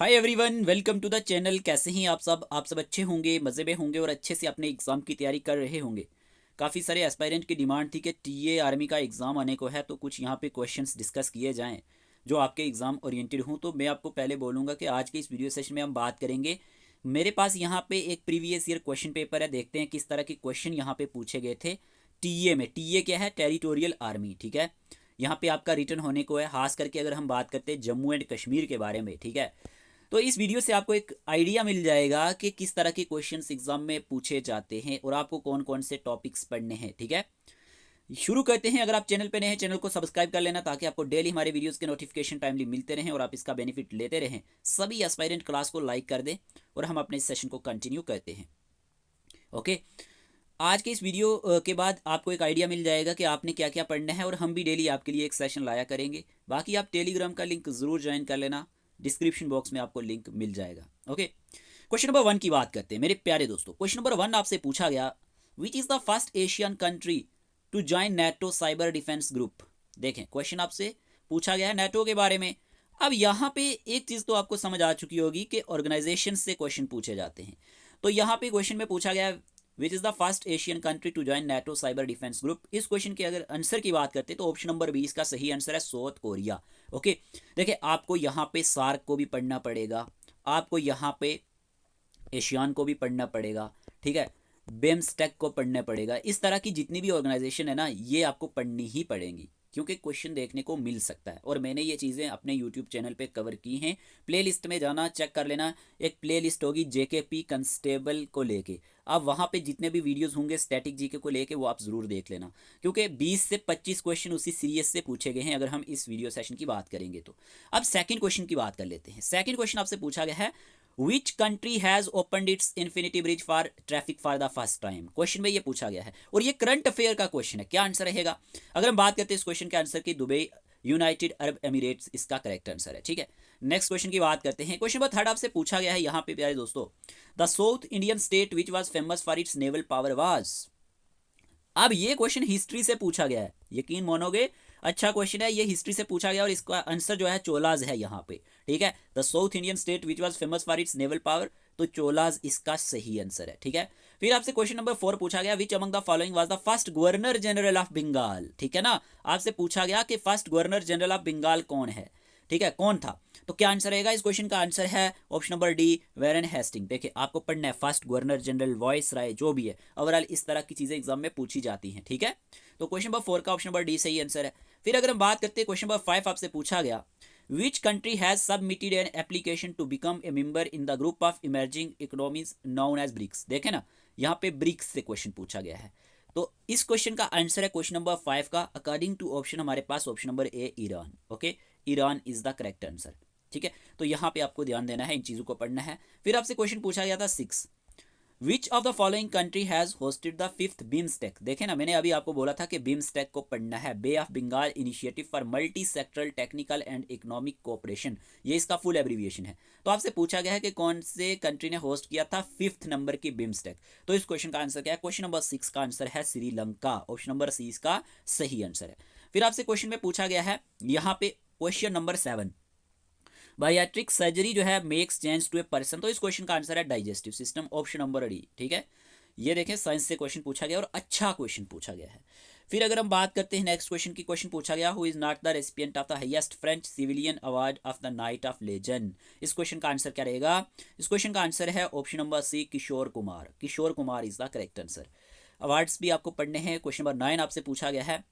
Hi everyone, welcome to the channel. कैसे हैं आप सब अच्छे होंगे, मज़े में होंगे और अच्छे से अपने एग्ज़ाम की तैयारी कर रहे होंगे। काफ़ी सारे एस्पायरेंट की डिमांड थी कि टीए आर्मी का एग्ज़ाम आने को है, तो कुछ यहाँ पे क्वेश्चंस डिस्कस किए जाएं जो आपके एग्ज़ाम ओरिएंटेड हों। तो मैं आपको पहले बोलूँगा कि आज के इस वीडियो सेशन में हम बात करेंगे। मेरे पास यहाँ पे एक प्रीवियस ईयर क्वेश्चन पेपर है, देखते हैं किस तरह के क्वेश्चन यहाँ पे पूछे गए थे टीए में। टीए क्या है? टेरिटोरियल आर्मी, ठीक है। यहाँ पे आपका रिटर्न होने को है, खास करके अगर हम बात करते हैं जम्मू एंड कश्मीर के बारे में, ठीक है। तो इस वीडियो से आपको एक आइडिया मिल जाएगा कि किस तरह के क्वेश्चंस एग्जाम में पूछे जाते हैं और आपको कौन कौन से टॉपिक्स पढ़ने हैं, ठीक है। शुरू करते हैं। अगर आप चैनल पे नए हैं, चैनल को सब्सक्राइब कर लेना ताकि आपको डेली हमारे वीडियोस के नोटिफिकेशन टाइमली मिलते रहें और आप इसका बेनिफिट लेते रहें। सभी एस्पायरेंट क्लास को लाइक कर दें और हम अपने सेशन को कंटिन्यू करते हैं। ओके, आज के इस वीडियो के बाद आपको एक आइडिया मिल जाएगा कि आपने क्या क्या पढ़ना है और हम भी डेली आपके लिए एक सेशन लाया करेंगे। बाकी आप टेलीग्राम का लिंक ज़रूर ज्वाइन कर लेना, डिस्क्रिप्शन बॉक्स में आपको लिंक मिल जाएगा। ओके, क्वेश्चन नंबर 1 की बात करते हैं मेरे प्यारे दोस्तों। क्वेश्चन नंबर 1 आपसे पूछा गया, which is the first Asian country to join NATO cyber defence group. देखें, क्वेश्चन आपसे पूछा गया है नेटो के बारे में। अब यहाँ पे एक चीज़ तो आपको समझ आ चुकी होगी कि ऑर्गेनाइजेशन से क्वेश्चन पूछे जाते हैं। तो यहाँ पे क्वेश्चन में पूछा गया which is the first Asian country to join NATO cyber defence group. इस क्वेश्चन के अगर आंसर की बात करते हैं तो ऑप्शन नंबर 20 का सही आंसर है साउथ कोरिया। ओके, देखिए आपको यहाँ पे सार्क को भी पढ़ना पड़ेगा, आपको यहाँ पे एशियान को भी पढ़ना पड़ेगा, ठीक है, बेम्स्टेक को पढ़ना पड़ेगा। इस तरह की जितनी भी ऑर्गेनाइजेशन है ना, ये आपको पढ़नी ही पड़ेंगी क्योंकि क्वेश्चन देखने को मिल सकता है। और मैंने ये चीज़ें अपने यूट्यूब चैनल पे कवर की हैं। प्लेलिस्ट में जाना, चेक कर लेना, एक प्लेलिस्ट होगी जेकेपी कंस्टेबल को लेके। आप वहाँ पे जितने भी वीडियोस होंगे स्टैटिक जीके को लेके वो आप ज़रूर देख लेना, क्योंकि 20 से 25 क्वेश्चन उसी सीरीज से पूछे गए हैं अगर हम इस वीडियो सेशन की बात करेंगे तो। अब सेकंड क्वेश्चन की बात कर लेते हैं। सेकंड क्वेश्चन आपसे पूछा गया है, which country has opened it's infinity bridge for traffic for the first time. Question में ये पूछा गया है और ये करंट अफेयर का क्वेश्चन है। क्या आंसर रहेगा? अगर हम बात करते हैं इस क्वेश्चन के आंसर की, दुबई यूनाइटेड अरब एमिरेट्स इसका करेक्ट आंसर है, ठीक है। नेक्स्ट क्वेश्चन की बात करते हैं। क्वेश्चन नंबर 3 आपसे पूछा गया है यहाँ पे प्यारे दोस्तों, the south Indian state which was famous for its naval power was. अब ये क्वेश्चन हिस्ट्री से पूछा गया है, यकीन मानोगे अच्छा क्वेश्चन है, ये हिस्ट्री से पूछा गया और इसका आंसर जो है चोलाज है यहाँ पे, ठीक है। The south Indian state which was famous for its naval power, तो चोलाज इसका सही आंसर है, ठीक है। फिर आपसे क्वेश्चन नंबर 4 पूछा गया, which among the following was the first governor general of Bengal, ठीक है ना। आपसे पूछा गया कि first governor general of Bengal कौन है, ठीक है, कौन था। तो क्या आंसर रहेगा? इस क्वेश्चन का आंसर है option number D, Warren Hastings. देखिए आपको पढ़ना है first governor general, viceroy, जो भी है, ओवरऑल इस तरह की चीजें एग्जाम में पूछी जाती हैं, ठीक है। तो क्वेश्चन नंबर 4 का ऑप्शन नंबर डी सही आंसर है। फिर अगर हम बात करते हैं क्वेश्चन नंबर 5 आपसे पूछा गया, which country has submitted an application to become a member in the group of emerging economies known as BRICS. देखे ना, यहाँ पे ब्रिक्स से क्वेश्चन पूछा गया है। तो इस क्वेश्चन का आंसर है क्वेश्चन नंबर 5 का अकॉर्डिंग टू ऑप्शन हमारे पास option number A, Iran. Okay, Iran is the correct answer, ठीक है। तो यहाँ पे आपको ध्यान देना है, इन चीज़ों को पढ़ना है। फिर आपसे क्वेश्चन पूछा गया था 6, विच of the following country has hosted the 5th BIMSTEC. देखे ना, मैंने अभी आपको बोला था कि बिम्स्टेक को पढ़ना है, bay of Bengal initiative for multi sectoral technical and economic cooperation, ये इसका फुल एब्रीविएशन है। तो आपसे पूछा गया है कि कौन से कंट्री ने होस्ट किया था 5th नंबर की बिम्स्टेक। तो इस क्वेश्चन का आंसर क्या है? क्वेश्चन नंबर 6 का आंसर है श्रीलंका, ऑप्शन नंबर सी इसका सही आंसर है। फिर आपसे क्वेश्चन में पूछा गया है यहाँ पे क्वेश्चन नंबर 7, बायोट्रिक सर्जरी जो है makes change to a person. तो इस क्वेश्चन का आंसर है digestive system, option number D, ठीक है। ये देखें साइंस से क्वेश्चन पूछा गया और अच्छा क्वेश्चन पूछा गया है। फिर अगर हम बात करते हैं नेक्स्ट क्वेश्चन की, क्वेश्चन पूछा गया, who is not the recipient of the highest French civilian award of the knight of legend. इस क्वेश्चन का आंसर क्या रहेगा? इस क्वेश्चन का आंसर है option number C, Kishore Kumar. Kishore Kumar is the correct answer. Awards भी आपको पढ़ने हैं। क्वेश्चन नंबर 9 आपसे पूछा गया है,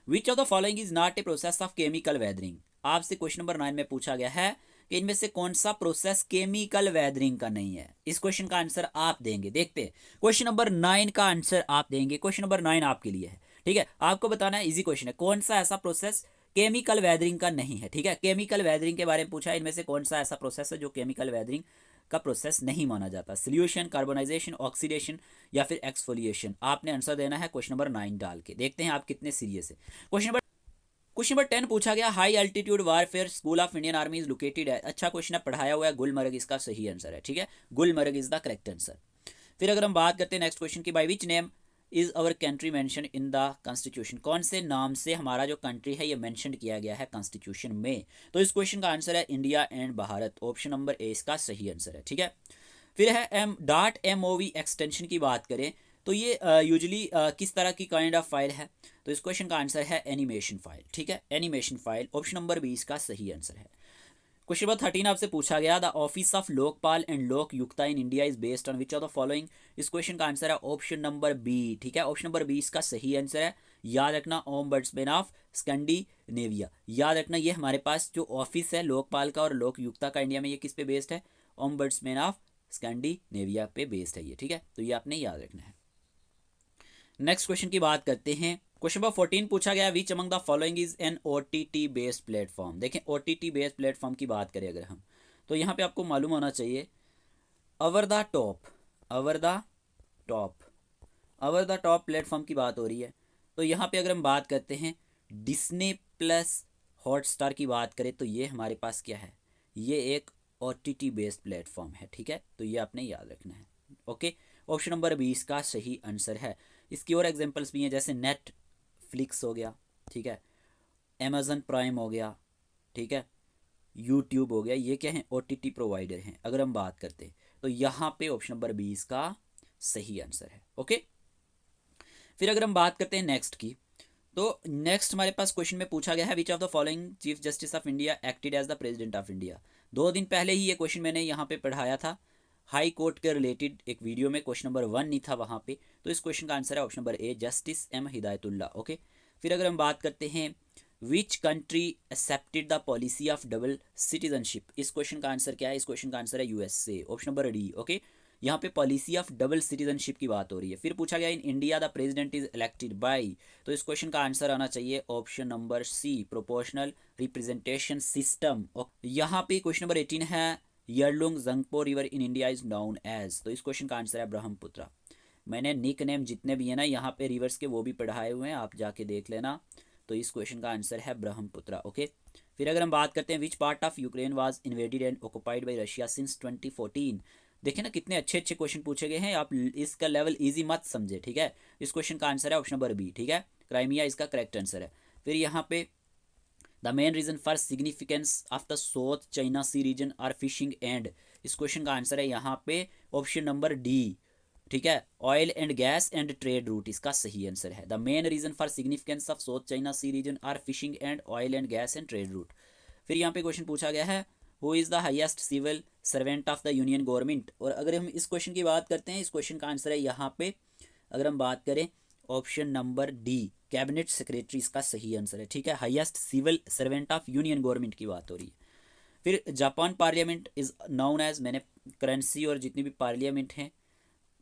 which of the following is not a process of chemical weathering. आपसे क्वेश्चन नंबर 9 में पूछा गया है कि इनमें से कौन सा प्रोसेस केमिकल वेदरिंग का नहीं है। इस क्वेश्चन का आंसर आप देंगे, देखते हैं। क्वेश्चन नंबर 9 का आंसर आप देंगे। क्वेश्चन नंबर 9 आपके लिए है, ठीक है। आपको बताना है, इजी क्वेश्चन है, कौन सा ऐसा प्रोसेस केमिकल वेदरिंग का नहीं है, ठीक है। केमिकल वेदरिंग के बारे में पूछा है, इनमें से कौन सा ऐसा प्रोसेस है जो केमिकल वेदरिंग का प्रोसेस नहीं माना जाता। सोल्यूशन, कार्बोनाइजेशन, ऑक्सीडेशन या फिर एक्सफोलिएशन। आपने आंसर देना है क्वेश्चन नंबर 9 डाल के। देखते हैं आप कितने सीरियस है। क्वेश्चन नंबर 10 पूछा गया, high altitude warfare school of Indian army is located है। अच्छा क्वेश्चन है, पढ़ाया हुआ है गुलमर्ग, इसका सही आंसर है, ठीक है। Gulmarg is the correct answer. फिर अगर हम बात करते हैं नेक्स्ट क्वेश्चन की, by which name is our country mention in the constitution, कौन से नाम से हमारा जो कंट्री है ये मेंशन किया गया है कॉन्स्टिट्यूशन में। तो इस क्वेश्चन का आंसर है India and Bharat, option number A इसका सही आंसर है। ठीक है, फिर है .mov एक्सटेंशन की बात करें तो ये यूजुअली किस तरह की काइंड ऑफ फाइल है। तो इस क्वेश्चन का आंसर है एनिमेशन फाइल। ठीक है, animation file, option number B इसका सही आंसर है। क्वेश्चन नंबर 13 आपसे पूछा गया, the office of Lokpal and Lokayukta in India is based on which of the following. इस क्वेश्चन का आंसर है ऑप्शन नंबर बी। ठीक है, ऑप्शन नंबर बी इसका सही आंसर है। याद रखना, ओम्बड्समैन ऑफ स्कैंडिनेविया, याद रखना ये हमारे पास जो ऑफिस है लोकपाल का और लोक युक्ता का इंडिया में, ये किस पे बेस्ड है, ओम्बड्समैन ऑफ स्कैंडिनेविया पे बेस्ड है ये। ठीक है, तो ये आपने याद रखना है। नेक्स्ट क्वेश्चन की बात करते हैं। क्वेश्चन नंबर 14 पूछा गया, which among the following is an OTT based platform. देखें OTT बेस्ड प्लेटफॉर्म की बात करें अगर हम, तो यहाँ पे आपको मालूम होना चाहिए अवर the top, our the top, our the top platform की बात हो रही है। तो यहाँ पे अगर हम बात करते हैं डिस्नी प्लस हॉटस्टार की बात करें तो ये हमारे पास क्या है, ये एक OTT बेस्ड प्लेटफॉर्म है। ठीक है, तो ये आपने याद रखना है। ओके, ऑप्शन नंबर 20 का सही आंसर है। इसकी और एग्जांपल्स भी हैं, जैसे नेटफ्लिक्स हो गया, ठीक है, अमेजन प्राइम हो गया, ठीक है, यूट्यूब हो गया, ये क्या है OTT प्रोवाइडर हैं अगर हम बात करते हैं। तो यहाँ पे ऑप्शन नंबर 20 का सही आंसर है। ओके, फिर अगर हम बात करते हैं नेक्स्ट की, तो नेक्स्ट हमारे पास क्वेश्चन में पूछा गया है, which of the following chief justice of India acted as the president of India. 2 दिन पहले ही ये क्वेश्चन मैंने यहाँ पे पढ़ाया था हाई कोर्ट के रिलेटेड एक वीडियो में, क्वेश्चन नंबर 1 नहीं था वहाँ पे। तो इस क्वेश्चन का आंसर है ऑप्शन नंबर ए, जस्टिस M हिदायतुल्ला। ओके, फिर अगर हम बात करते हैं which country accepted the policy of double citizenship, इस क्वेश्चन का आंसर क्या है, इस क्वेश्चन का आंसर है USA, option number D. Okay, यहाँ पे पॉलिसी ऑफ डबल सिटीजनशिप की बात हो रही है। फिर पूछा गया in India the president is elected by, तो इस क्वेश्चन का आंसर आना चाहिए option number C, proportional representation system. यहाँ पे क्वेश्चन नंबर 18 है, Yarlung Tsangpo river in India is known as, तो इस क्वेश्चन का आंसर है ब्रह्मपुत्रा। मैंने निक नेम जितने भी है ना यहाँ पे रिवर्स के वो भी पढ़ाए हुए हैं, आप जाके देख लेना। तो इस क्वेश्चन का आंसर है ब्रह्मपुत्रा। ओके, फिर अगर हम बात करते हैं which part of Ukraine was invaded and occupied by Russia since 2014। देखिए ना कितने अच्छे अच्छे क्वेश्चन पूछे गए हैं, आप इसका लेवल इजी मत समझे। ठीक है, इस क्वेश्चन का आंसर है ऑप्शन नंबर बी। ठीक है, क्राइमिया इसका करेक्ट आंसर है। फिर यहाँ पे the main reason for significance of the South China Sea region are fishing and, इस क्वेश्चन का आंसर है यहाँ पे ऑप्शन नंबर डी। ठीक है, oil and gas and trade route इसका सही आंसर है। The main reason for significance of South China Sea region are fishing and oil and gas and trade route. फिर यहाँ पे क्वेश्चन पूछा गया है who is the highest civil servant of the union government, और अगर हम इस क्वेश्चन की बात करते हैं, इस क्वेश्चन का आंसर है यहाँ पे अगर हम बात करें option number D, cabinet secretary इसका सही आंसर है। ठीक है, highest civil servant of union government की बात हो रही है। फिर Japan parliament is known as, मैंने करेंसी और जितनी भी पार्लियामेंट हैं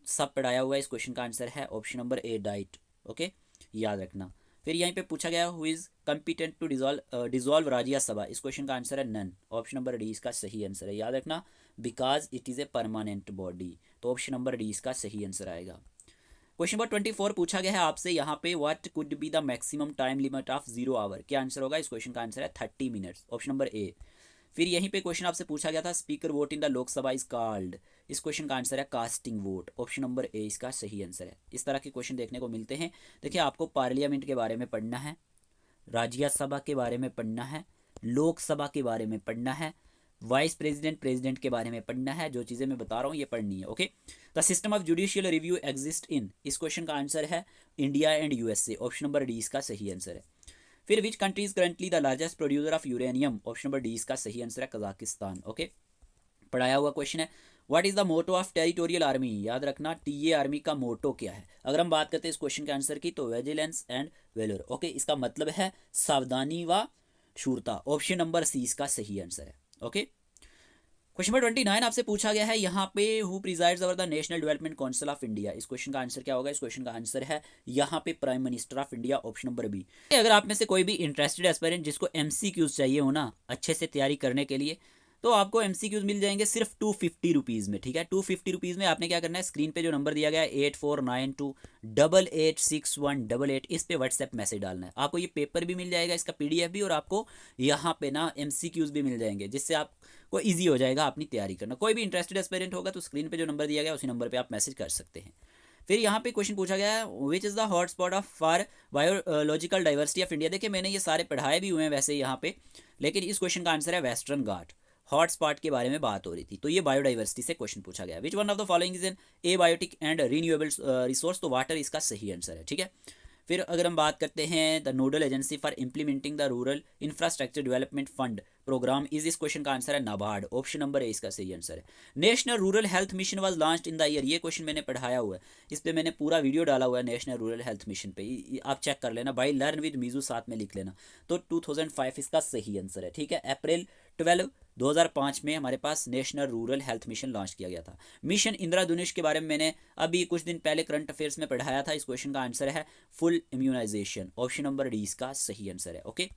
सब पढ़ाया हुआ है। इस क्वेश्चन का आंसर है option number A, diet. Okay, याद रखना। फिर यहीं पे पूछा गया who is competent to dissolve Rajya Sabha, इस क्वेश्चन का आंसर है नन, ऑप्शन नंबर डी इसका सही आंसर है। याद रखना, because it is a permanent body, तो ऑप्शन नंबर डी इसका सही आंसर आएगा। क्वेश्चन नंबर 24 पूछा गया है आपसे यहाँ पे, what could be the maximum time limit of 0 hour, क्या आंसर होगा, इस क्वेश्चन का आंसर है 30 मिनट्स, ऑप्शन नंबर ए। फिर यहीं पे क्वेश्चन आपसे पूछा गया था speaker vote in the Lok Sabha is called, इस क्वेश्चन का आंसर है casting vote, option number A इसका सही आंसर है। इस तरह के क्वेश्चन देखने को मिलते हैं। देखिए, आपको पार्लियामेंट के बारे में पढ़ना है, राज्यसभा के बारे में पढ़ना है, लोकसभा के बारे में पढ़ना है, वाइस प्रेसिडेंट प्रेसिडेंट के बारे में पढ़ना है। जो चीज़ें मैं बता रहा हूँ ये पढ़नी है। Okay, the system of judicial review exist in, इस क्वेश्चन का आंसर है India and USA, option number D इसका सही आंसर है। फिर which country is currently the largest producer of uranium, option number D इसका सही आंसर है कजाकिस्तान। ओके, पढ़ाया हुआ क्वेश्चन है। What is the motto of territorial army, याद रखना TA आर्मी का मोटो क्या है। अगर हम बात करते हैं इस क्वेश्चन के आंसर की, तो विजिलेंस एंड वेलोर। ओके, इसका मतलब है सावधानी व शूरता, ऑप्शन नंबर सी इसका सही आंसर है। ओके, क्वेश्चन नंबर 29 आपसे पूछा गया है यहाँ पे, who presides over the national development council of India, इस क्वेश्चन का आंसर क्या होगा, इस क्वेश्चन का आंसर है यहाँ पे prime minister of India, option number B. अगर आप में से कोई भी इंटरेस्टेड एस्पायरेंट जिसको MCQs चाहिए हो ना अच्छे से तैयारी करने के लिए, तो आपको MCQs मिल जाएंगे सिर्फ 250 रुपीज़ में। ठीक है, 250 रुपीज़ में आपने क्या करना है, स्क्रीन पे जो नंबर दिया गया है 8492886188, इस पे व्हाट्सएप मैसेज डालना है। आपको ये पेपर भी मिल जाएगा, इसका PDF भी, और आपको यहाँ पे ना MCQs भी मिल जाएंगे, जिससे आपको ईजी हो जाएगा अपनी तैयारी करना। कोई भी इंटरेस्टेड एस्पायरेंट होगा तो स्क्रीन पे जो नंबर दिया गया उसी नंबर पर आप मैसेज कर सकते हैं। फिर यहाँ पे क्वेश्चन पूछा गया है विच is the hotspot of for biological diversity of India. देखिए मैंने ये सारे पढ़ाए भी हुए हैं वैसे यहाँ पे, लेकिन इस क्वेश्चन का आंसर है वेस्टर्न घाट। हॉटस्पॉट के बारे में बात हो रही थी, तो ये बायोडाइवर्सिटी से क्वेश्चन पूछा गया। विच one of the following is an abiotic and renewable resource, तो वाटर इसका सही आंसर है, ठीक है। फिर अगर हम बात करते हैं the nodal agency for implementing the rural infrastructure development fund program इस क्वेश्चन का आंसर है नाबार्ड। ऑप्शन नंबर ए इसका सही आंसर है। National rural health mission was launched in the year, ये क्वेश्चन मैंने पढ़ाया हुआ है, इस पर मैंने पूरा वीडियो डाला हुआ है नेशनल रूरल हेल्थ मिशन पे, आप चेक कर लेना। बाई लर्न विद मीजू साथ में लिख लेना। तो 2005 इसका सही आंसर है, ठीक है। अप्रैल 12 2005 में हमारे पास national rural health mission launch किया गया था। मिशन इंद्रधनुष के बारे में मैंने अभी कुछ दिन पहले करंट अफेयर्स में पढ़ाया था। इस क्वेश्चन का आंसर है full immunization. Option number D इसका सही आंसर है, ओके।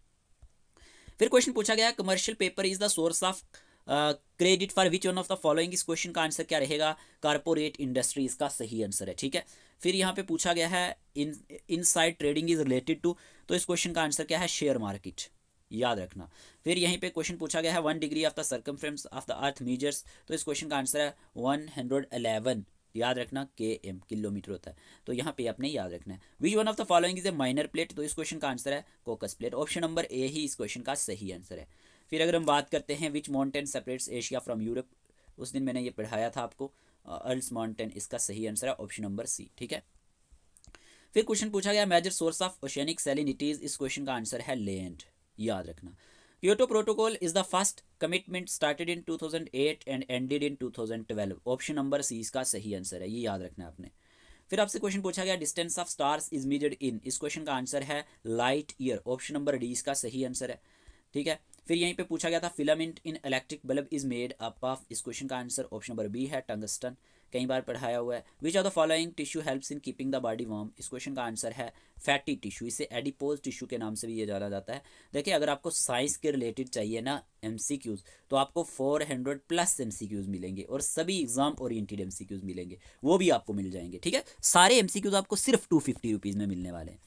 फिर क्वेश्चन पूछा गया commercial paper is the source of credit for which one of the following. इस क्वेश्चन का आंसर क्या रहेगा? कारपोरेट इंडस्ट्री इसका सही आंसर है, ठीक है। फिर यहाँ पे पूछा गया है inside trading is related to, तो इस क्वेश्चन का आंसर क्या है? शेयर मार्केट, याद रखना। फिर यहीं पे क्वेश्चन पूछा गया है 1 degree of the circumference of the earth measures, तो इस क्वेश्चन का आंसर है 111, याद रखना km किलोमीटर होता है, तो यहाँ पे आपने याद रखना है। Which one of the following is a minor plate, तो इस क्वेश्चन का आंसर है cocos plate. Option number A ही इस क्वेश्चन का सही आंसर है। फिर अगर हम बात करते हैं which mountain separates Asia from Europe, उस दिन मैंने ये पढ़ाया था आपको, अर्ल्स माउंटेन इसका सही आंसर है ऑप्शन नंबर सी, ठीक है। फिर क्वेश्चन पूछा गया मेजर सोर्स ऑफ ओशियनिक सैलिनिटीज, इस क्वेश्चन का आंसर है लैंड, याद रखना। Kyoto Protocol is the first commitment started in 2008 and ended in 2012। Option number C इसका सही आंसर है, ये याद रखना है आपने। फिर आपसे क्वेश्चन पूछा गया distance of stars is measured in, इस क्वेश्चन का आंसर है light year. Option number D इसका सही आंसर है, ठीक है। फिर यहीं पे पूछा गया था filament in electric bulb is made up of, इस क्वेश्चन का आंसर ऑप्शन नंबर बी है टंगस्टन, कई बार पढ़ाया हुआ है। Which are the following tissue helps in keeping the body warm, इस क्वेश्चन का आंसर है फैटी टिश्यू, इसे एडिपोज टिश्यू के नाम से भी ये जाना जाता है। देखिए अगर आपको साइंस के रिलेटेड चाहिए ना एमसीक्यूज, तो आपको 400+ एमसीक्यूज मिलेंगे और सभी एग्जाम ओरिएंटेड एमसीक्यूज मिलेंगे, वो भी आपको मिल जाएंगे, ठीक है। सारे एमसीक्यूज आपको सिर्फ 250 रुपीज़ में मिलने वाले हैं।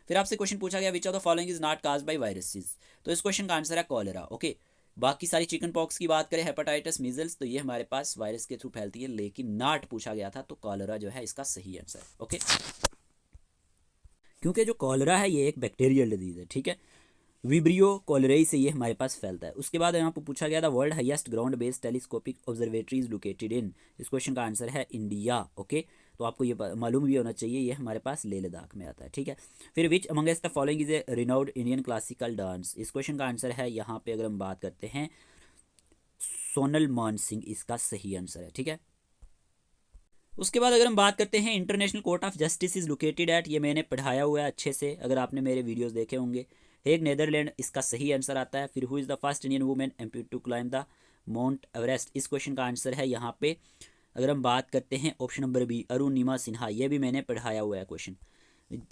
फिर आपसे क्वेश्चन पूछा गया विच of the following is not caused by viruses, तो इस क्वेश्चन का आंसर है कॉलेरा, ओके। बाकी सारी चिकन पॉक्स की बात करें, हेपेटाइटिस मीजल्स, तो ये हमारे पास वायरस के थ्रू फैलती है, लेकिन नॉट पूछा गया था, तो कॉलेरा जो है इसका सही आंसर, ओके। क्योंकि जो कॉलेरा है ये एक बैक्टीरियल डिजीज है, ठीक है। विब्रियो कॉलेराई से ये हमारे पास फैलता है। उसके बाद यहाँ पर पूछा गया था world highest ground based telescopic observatory is located in, इस क्वेश्चन का आंसर है इंडिया, ओके। तो आपको ये मालूम भी होना चाहिए, ये हमारे पास लेह लद्दाख में आता है, ठीक है। फिर which amongst the following is a renowned Indian classical dance, इस क्वेश्चन का आंसर है यहाँ पे अगर हम बात करते हैं सोनल मान सिंह, इसका सही आंसर है, ठीक है। उसके बाद अगर हम बात करते हैं international court of justice is located at, ये मैंने पढ़ाया हुआ है अच्छे से, अगर आपने मेरे वीडियोस देखे होंगे। हेग नेदरलैंड इसका सही आंसर आता है। फिर who is the first Indian women amputee to climb the mount Everest, इस क्वेश्चन का आंसर है यहाँ पे अगर हम बात करते हैं option number B Arunima Sinha, ये भी मैंने पढ़ाया हुआ है क्वेश्चन,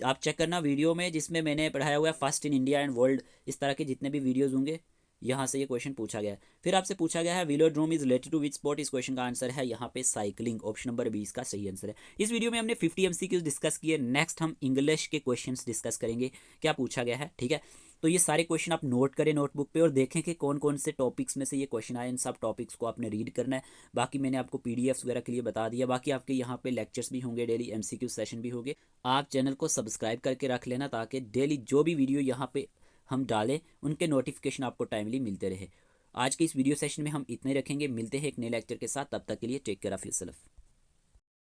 आप चेक करना वीडियो में जिसमें मैंने पढ़ाया हुआ है first in India and world, इस तरह के जितने भी वीडियोज़ होंगे यहाँ से ये क्वेश्चन पूछा गया है। फिर आपसे पूछा गया है velodrome is related to which sport, इस क्वेश्चन का आंसर है यहाँ पे साइकिलिंग, ऑप्शन नंबर 20 का सही आंसर है। इस वीडियो में हमने 50 एमसीक्यूज डिस्कस किए। नेक्स्ट हम इंग्लिश के क्वेश्चंस डिस्कस करेंगे, क्या पूछा गया है, ठीक है। तो ये सारे क्वेश्चन आप नोट करें नोटबुक पे और देखें कि कौन कौन से टॉपिक्स में से ये क्वेश्चन आए, इन सब टॉपिक्स को आपने रीड करना है। बाकी मैंने आपको पीडीएफ्स वगैरह के लिए बता दिया, बाकी आपके यहाँ पे लेक्चर्स भी होंगे, डेली एमसीक्यू सेशन भी होंगे। आप चैनल को सब्सक्राइब करके रख लेना ताकि डेली जो भी वीडियो यहाँ पे हम डालें उनके नोटिफिकेशन आपको टाइमली मिलते रहे। आज के इस वीडियो सेशन में हम इतने रखेंगे, मिलते हैं एक नए लेक्चर के साथ, तब तक के लिए टेक केयर ऑफ योरसेल्फ।